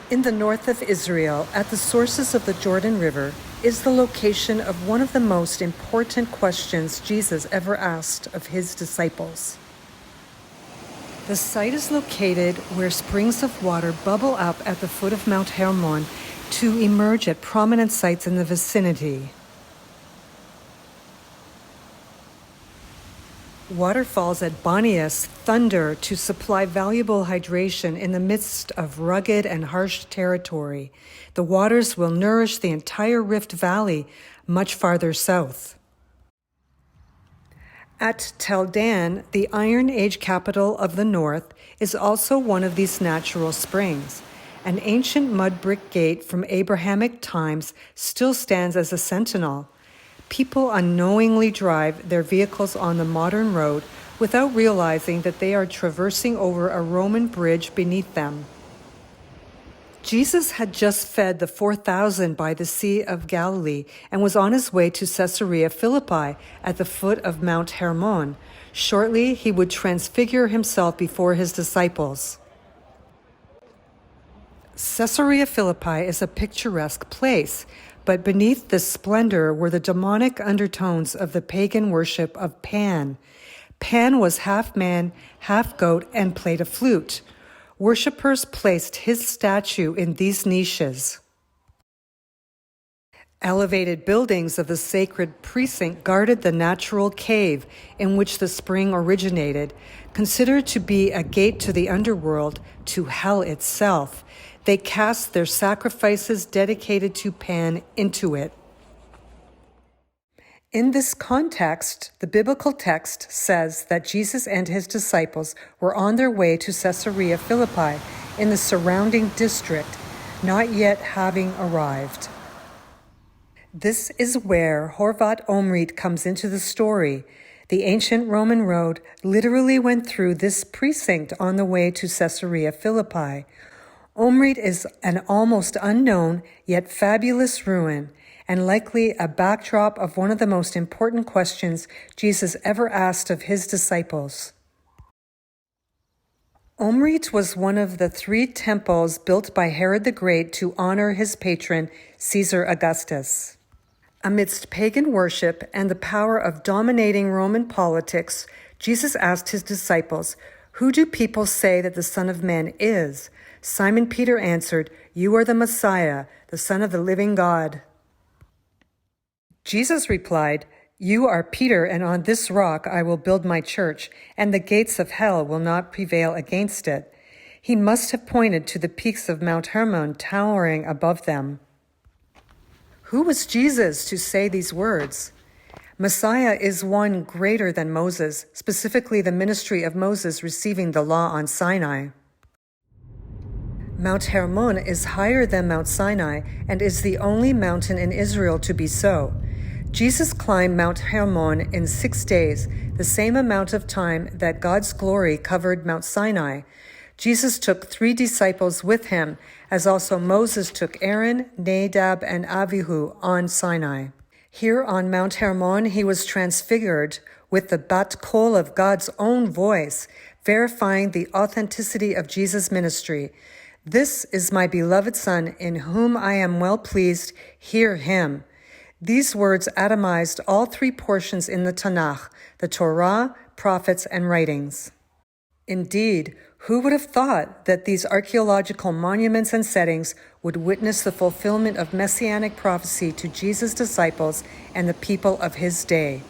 In the north of Israel, at the sources of the Jordan River, is the location of one of the most important questions Jesus ever asked of his disciples. The site is located where springs of water bubble up at the foot of Mount Hermon to emerge at prominent sites in the vicinity. Waterfalls at Banias thunder to supply valuable hydration in the midst of rugged and harsh territory. The waters will nourish the entire Rift Valley much farther south. At Tel Dan, the Iron Age capital of the north, is also one of these natural springs. An ancient mud brick gate from Abrahamic times still stands as a sentinel. People unknowingly drive their vehicles on the modern road without realizing that they are traversing over a Roman bridge beneath them. Jesus had just fed the 4,000 by the Sea of Galilee and was on his way to Caesarea Philippi at the foot of Mount Hermon. Shortly, he would transfigure himself before his disciples. Caesarea Philippi is a picturesque place, but beneath the splendor were the demonic undertones of the pagan worship of Pan. Pan was half man, half goat, and played a flute. Worshippers placed his statue in these niches. Elevated buildings of the sacred precinct guarded the natural cave in which the spring originated, considered to be a gate to the underworld, to hell itself. They cast their sacrifices dedicated to Pan into it. In this context, the biblical text says that Jesus and his disciples were on their way to Caesarea Philippi in the surrounding district, not yet having arrived. This is where Horvat Omrit comes into the story. The ancient Roman road literally went through this precinct on the way to Caesarea Philippi. Omrit is an almost unknown yet fabulous ruin, and likely a backdrop of one of the most important questions Jesus ever asked of his disciples. Omrit was one of the 3 temples built by Herod the Great to honor his patron, Caesar Augustus. Amidst pagan worship and the power of dominating Roman politics, Jesus asked his disciples, "Who do people say that the Son of Man is?" Simon Peter answered, "You are the Messiah, the Son of the living God." Jesus replied, "You are Peter, and on this rock I will build my church, and the gates of hell will not prevail against it." He must have pointed to the peaks of Mount Hermon towering above them. Who was Jesus to say these words? Messiah is one greater than Moses, specifically the ministry of Moses receiving the law on Sinai. Mount Hermon is higher than Mount Sinai and is the only mountain in Israel to be so. Jesus climbed Mount Hermon in 6 days, the same amount of time that God's glory covered Mount Sinai. Jesus took 3 disciples with him, as also Moses took Aaron, Nadab, and Abihu on Sinai. Here on Mount Hermon, he was transfigured with the bat kol of God's own voice, verifying the authenticity of Jesus' ministry. "This is my beloved Son, in whom I am well pleased. Hear him." These words atomized all 3 portions in the Tanakh, the Torah, prophets, and writings. Indeed, who would have thought that these archaeological monuments and settings would witness the fulfillment of messianic prophecy to Jesus' disciples and the people of his day?